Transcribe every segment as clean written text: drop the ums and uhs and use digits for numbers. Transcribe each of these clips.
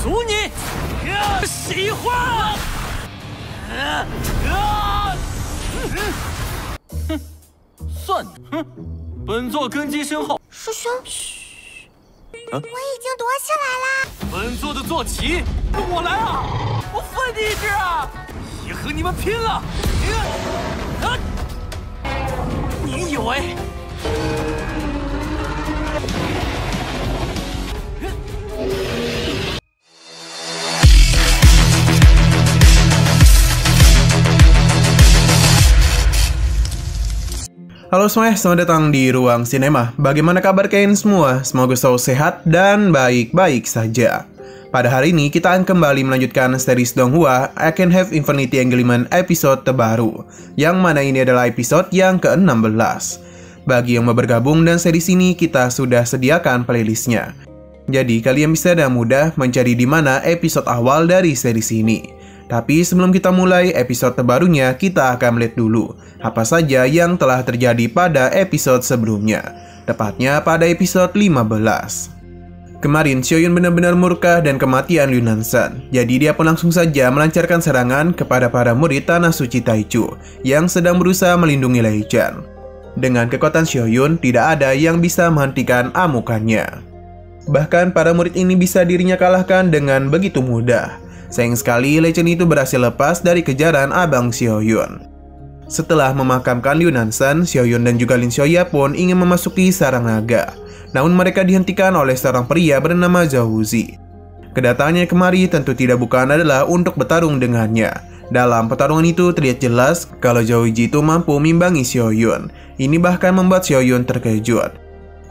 足你！喜欢！算了，本座根基深厚。师兄，我已经夺下来啦。本座的坐骑，我来啊！我分你一只啊！也和你们拼了！你以为？ Halo semuanya, selamat datang di Ruang Sinema. Bagaimana kabar kalian semua? Semoga selalu sehat dan baik-baik saja. Pada hari ini kita akan kembali melanjutkan series Donghua I Can Have Infinity Engagement episode terbaru, yang mana ini adalah episode yang ke-16. Bagi yang mau bergabung dan series ini, kita sudah sediakan playlistnya. Jadi kalian bisa dengan mudah mencari di mana episode awal dari series ini. Tapi sebelum kita mulai episode terbarunya, kita akan melihat dulu apa saja yang telah terjadi pada episode sebelumnya, tepatnya pada episode 15. Kemarin Xiaoyun benar-benar murka dan kematian Liu Nanshan, jadi dia pun langsung saja melancarkan serangan kepada para murid Tanah Suci Taichu yang sedang berusaha melindungi Lei Chen. Dengan kekuatan Xiaoyun, tidak ada yang bisa menghentikan amukannya. Bahkan para murid ini bisa dirinya kalahkan dengan begitu mudah. Sayang sekali Lei Chen itu berhasil lepas dari kejaran Abang Xiaoyun. Setelah memakamkan Liu Nanshan, Xiaoyun dan juga Lin Xiaoya pun ingin memasuki sarang naga. Namun mereka dihentikan oleh seorang pria bernama Zhao Zi. Kedatangannya kemari tentu tidak bukan adalah untuk bertarung dengannya. Dalam pertarungan itu terlihat jelas kalau Zhao Zi itu mampu mengimbangi Xiaoyun. Ini bahkan membuat Xiaoyun terkejut.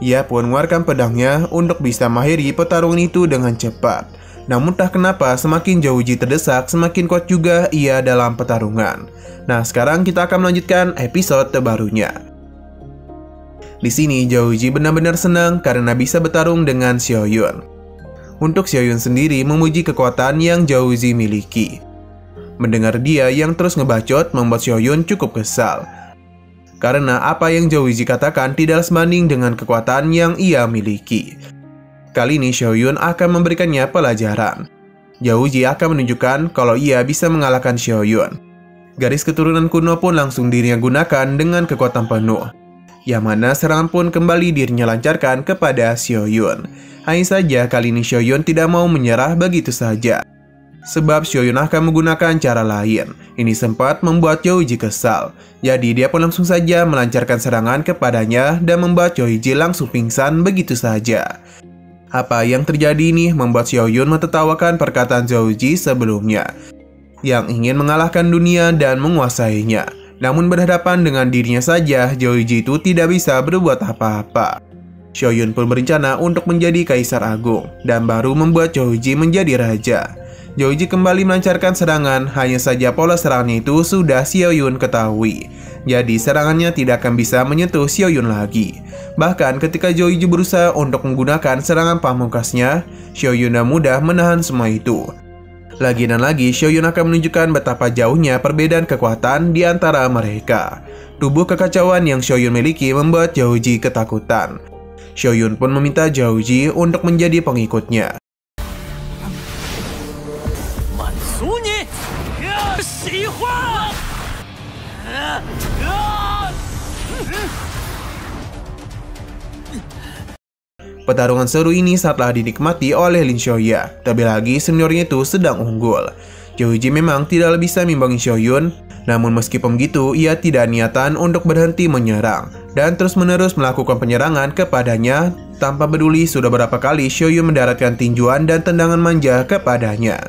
Ia pun mengeluarkan pedangnya untuk bisa mengakhiri pertarungan itu dengan cepat. Namun tak kenapa semakin Zhao Zi terdesak, semakin kuat juga ia dalam pertarungan. Nah, sekarang kita akan melanjutkan episode terbarunya. Di sini Zhao Zi benar-benar senang karena bisa bertarung dengan Xiaoyun. Untuk Xiaoyun sendiri memuji kekuatan yang Zhao Zi miliki. Mendengar dia yang terus ngebacot membuat Xiaoyun cukup kesal. Karena apa yang Zhao Zi katakan tidak sebanding dengan kekuatan yang ia miliki. Kali ini Xiaoyun akan memberikannya pelajaran. Zhao Zi akan menunjukkan kalau ia bisa mengalahkan Xiaoyun. Garis keturunan kuno pun langsung dirinya gunakan dengan kekuatan penuh. Yang mana serangan pun kembali dirinya lancarkan kepada Xiaoyun. Hanya saja kali ini Xiaoyun tidak mau menyerah begitu saja. Sebab Xiaoyun akan menggunakan cara lain. Ini sempat membuat Zhao Zi kesal. Jadi dia pun langsung saja melancarkan serangan kepadanya dan membuat Zhao Zi langsung pingsan begitu saja. Apa yang terjadi ini membuat Xiaoyun mentertawakan perkataan Zhao Zi sebelumnya, yang ingin mengalahkan dunia dan menguasainya. Namun berhadapan dengan dirinya saja, Zhao Zi itu tidak bisa berbuat apa-apa. Xiaoyun pun berencana untuk menjadi Kaisar Agung, dan baru membuat Zhao Zi menjadi Raja. Zhao Zi kembali melancarkan serangan, hanya saja pola serangannya itu sudah Xiaoyun ketahui. Jadi serangannya tidak akan bisa menyentuh Xiaoyun lagi. Bahkan ketika Zhao Zi berusaha untuk menggunakan serangan pamungkasnya, Xiaoyun dengan mudah menahan semua itu. Lagi dan lagi Xiaoyun akan menunjukkan betapa jauhnya perbedaan kekuatan di antara mereka. Tubuh kekacauan yang Xiaoyun miliki membuat Zhao Zi ketakutan. Xiaoyun pun meminta Zhao Zi untuk menjadi pengikutnya. Pertarungan seru ini sangatlah dinikmati oleh Lin Xiaoya, terlebih lagi seniornya itu sedang unggul. Zhao Zi memang tidak bisa mengimbangi Xiaoyun, namun meskipun begitu ia tidak niatan untuk berhenti menyerang dan terus-menerus melakukan penyerangan kepadanya tanpa peduli sudah berapa kali Xiaoyun mendaratkan tinjuan dan tendangan manja kepadanya.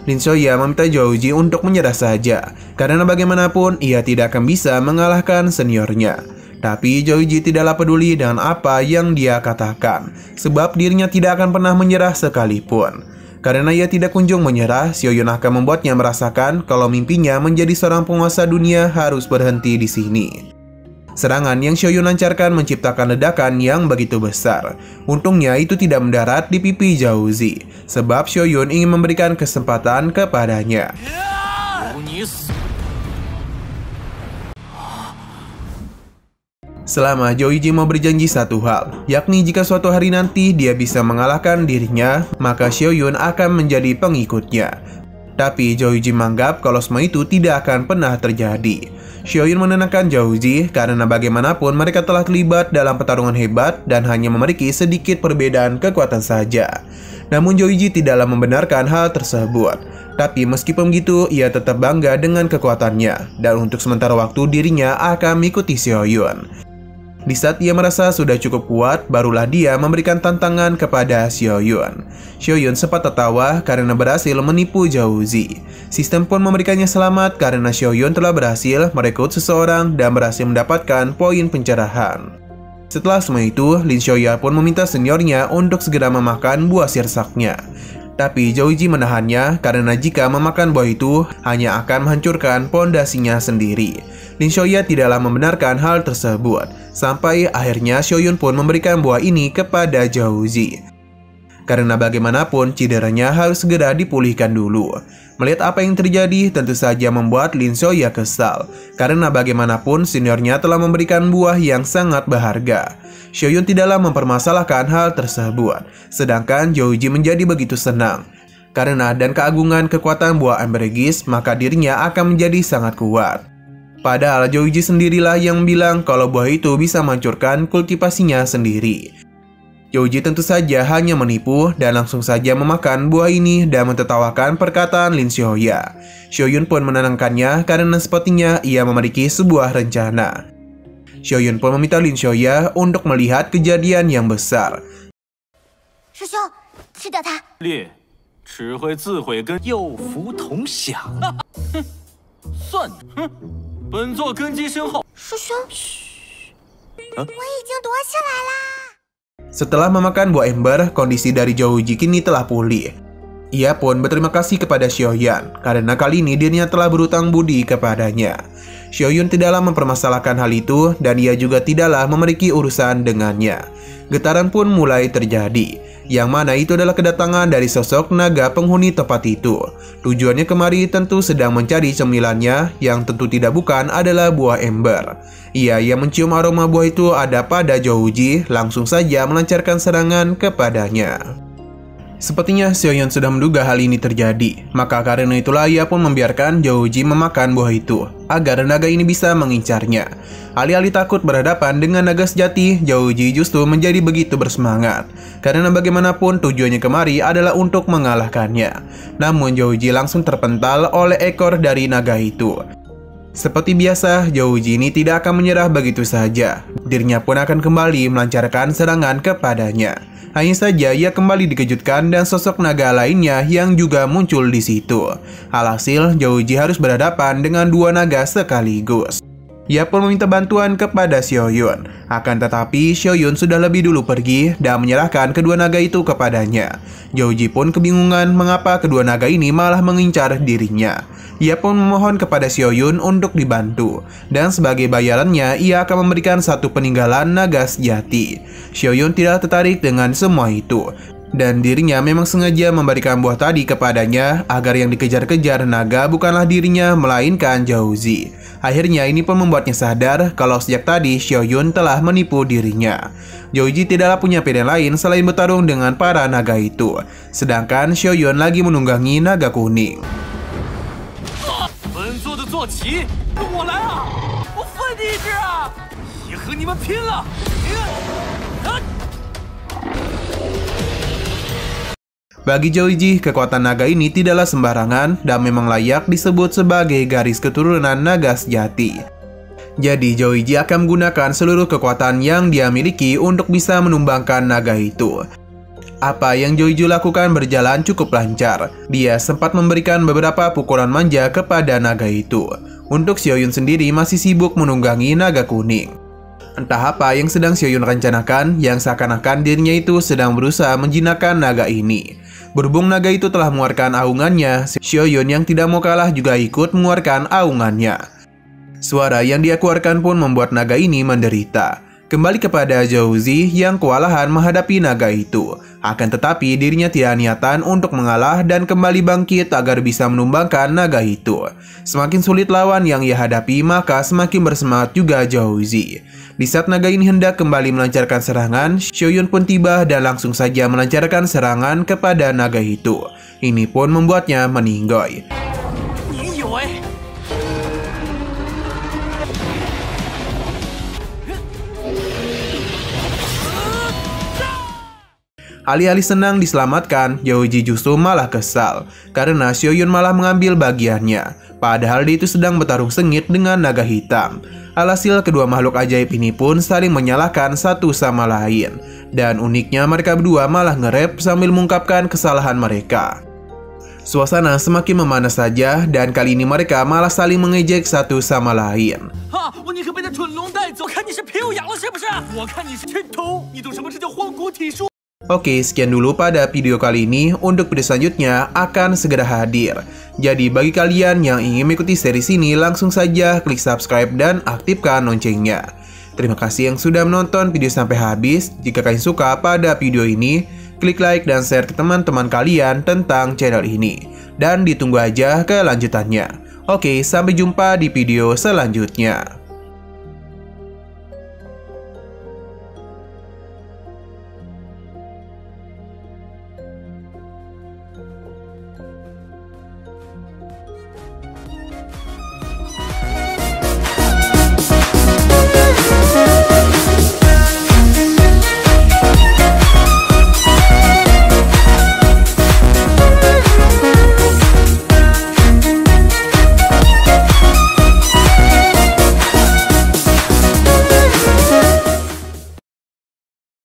Lin Xiaoya meminta Zhao Zi untuk menyerah saja, karena bagaimanapun ia tidak akan bisa mengalahkan seniornya. Tapi Zhao Zi tidaklah peduli dengan apa yang dia katakan, sebab dirinya tidak akan pernah menyerah sekalipun. Karena ia tidak kunjung menyerah, Xiaoyun akan membuatnya merasakan kalau mimpinya menjadi seorang penguasa dunia harus berhenti di sini. Serangan yang Xiaoyun lancarkan menciptakan ledakan yang begitu besar. Untungnya itu tidak mendarat di pipi Zhao Zi, sebab Xiaoyun ingin memberikan kesempatan kepadanya. selama Joiji mau berjanji satu hal, yakni jika suatu hari nanti dia bisa mengalahkan dirinya, maka Xiaoyun akan menjadi pengikutnya. Tapi Joiji menganggap kalau semua itu tidak akan pernah terjadi. Xiaoyun menenangkan Joiji karena bagaimanapun mereka telah terlibat dalam pertarungan hebat dan hanya memiliki sedikit perbedaan kekuatan saja. Namun Joiji tidaklah membenarkan hal tersebut. Tapi meskipun begitu, ia tetap bangga dengan kekuatannya dan untuk sementara waktu dirinya akan mengikuti Xiaoyun. Di saat ia merasa sudah cukup kuat, barulah dia memberikan tantangan kepada Xiaoyun. Xiaoyun sempat tertawa karena berhasil menipu Joiji. Sistem pun memberikannya selamat karena Xiaoyun telah berhasil merekrut seseorang dan berhasil mendapatkan poin pencerahan. Setelah semua itu, Lin Xiaoya pun meminta seniornya untuk segera memakan buah sirsaknya. Tapi Joiji menahannya karena jika memakan buah itu hanya akan menghancurkan pondasinya sendiri. Lin Xiaoya tidaklah membenarkan hal tersebut, sampai akhirnya Xiaoyun pun memberikan buah ini kepada Joiji. Karena bagaimanapun cederanya harus segera dipulihkan dulu. Melihat apa yang terjadi tentu saja membuat Lin Xiaoya kesal, karena bagaimanapun seniornya telah memberikan buah yang sangat berharga. Xiaoyun tidaklah mempermasalahkan hal tersebut, sedangkan Joiji menjadi begitu senang. Karena dan keagungan kekuatan buah Ambergris, maka dirinya akan menjadi sangat kuat. Padahal Joiji sendirilah yang bilang kalau buah itu bisa menghancurkan kultivasinya sendiri. Joiji tentu saja hanya menipu dan langsung saja memakan buah ini dan mentertawakan perkataan Lin Xiaoya. Xiaoyun pun menenangkannya karena sepertinya ia memiliki sebuah rencana. Xiaoyun pun meminta Lin Xiaoya untuk melihat kejadian yang besar. 师兄，吃掉它。烈，只会自毁跟有福同享。哼，算你，哼，本座根基深厚。师兄，我已经夺下来啦。 Setelah memakan buah ember, kondisi dari Joiji kini telah pulih. Ia pun berterima kasih kepada Xiaoyan karena kali ini dirinya telah berutang budi kepadanya. Xiaoyun tidaklah mempermasalahkan hal itu dan ia juga tidaklah memiliki urusan dengannya. Getaran pun mulai terjadi, yang mana itu adalah kedatangan dari sosok naga penghuni tempat itu. Tujuannya kemari tentu sedang mencari cemilannya yang tentu tidak bukan adalah buah ember. Ia yang mencium aroma buah itu ada pada Joiji, langsung saja melancarkan serangan kepadanya. Sepertinya Xiaoyun sudah menduga hal ini terjadi, maka karena itulah ia pun membiarkan Joiji memakan buah itu, agar naga ini bisa mengincarnya. Alih-alih takut berhadapan dengan naga sejati, Joiji justru menjadi begitu bersemangat, karena bagaimanapun tujuannya kemari adalah untuk mengalahkannya. Namun Joiji langsung terpental oleh ekor dari naga itu. Seperti biasa, Joiji ini tidak akan menyerah begitu saja. Dirinya pun akan kembali melancarkan serangan kepadanya. Hanya saja ia kembali dikejutkan dan sosok naga lainnya yang juga muncul di situ. Alhasil, Joiji harus berhadapan dengan dua naga sekaligus. Ia pun meminta bantuan kepada Xiaoyun. Akan tetapi, Xiaoyun sudah lebih dulu pergi dan menyerahkan kedua naga itu kepadanya. Joiji pun kebingungan mengapa kedua naga ini malah mengincar dirinya. Ia pun memohon kepada Xiaoyun untuk dibantu, dan sebagai bayarannya ia akan memberikan satu peninggalan naga sejati. Xiaoyun tidak tertarik dengan semua itu, dan dirinya memang sengaja memberikan buah tadi kepadanya agar yang dikejar-kejar naga bukanlah dirinya melainkan Joiji. Akhirnya ini pun membuatnya sadar kalau sejak tadi Xiaoyun telah menipu dirinya. Joiji tidaklah punya pilihan lain selain bertarung dengan para naga itu, sedangkan Xiaoyun lagi menunggangi naga kuning. 本座的坐骑，我来啊！我分你一只啊！也和你们拼了！ Bagi Joiji, kekuatan naga ini tidaklah sembarangan dan memang layak disebut sebagai garis keturunan naga sejati. Jadi Joiji akan menggunakan seluruh kekuatan yang dia miliki untuk bisa menumbangkan naga itu. Apa yang Joiji lakukan berjalan cukup lancar. Dia sempat memberikan beberapa pukulan manja kepada naga itu. Untuk Xiaoyun sendiri masih sibuk menunggangi naga kuning. Entah apa yang sedang Xiaoyun rencanakan, yang seakan-akan dirinya itu sedang berusaha menjinakkan naga ini. Berhubung naga itu telah mengeluarkan aungannya, Xiaoyun yang tidak mau kalah juga ikut mengeluarkan aungannya. Suara yang dia keluarkan pun membuat naga ini menderita. Kembali kepada Zhouzi yang kewalahan menghadapi naga itu. Akan tetapi dirinya tidak niatan untuk mengalah dan kembali bangkit agar bisa menumbangkan naga itu. Semakin sulit lawan yang ia hadapi, maka semakin bersemangat juga Zhouzi. Di saat naga ini hendak kembali melancarkan serangan, Xiaoyun pun tiba dan langsung saja melancarkan serangan kepada naga itu. Ini pun membuatnya meninggoy. Alih-alih senang diselamatkan, Zhouzi justru malah kesal karena Xiaoyun malah mengambil bagiannya. Padahal dia itu sedang bertarung sengit dengan naga hitam. Alhasil kedua makhluk ajaib ini pun saling menyalahkan satu sama lain. Dan uniknya mereka berdua malah nge-rap sambil mengungkapkan kesalahan mereka. Suasana semakin memanas saja dan kali ini mereka malah saling mengejek satu sama lain. Oke, sekian dulu pada video kali ini. Untuk video selanjutnya akan segera hadir. Jadi bagi kalian yang ingin mengikuti series ini, langsung saja klik subscribe dan aktifkan loncengnya. Terima kasih yang sudah menonton video sampai habis. Jika kalian suka pada video ini, klik like dan share ke teman-teman kalian tentang channel ini. Dan ditunggu aja kelanjutannya. Oke, sampai jumpa di video selanjutnya.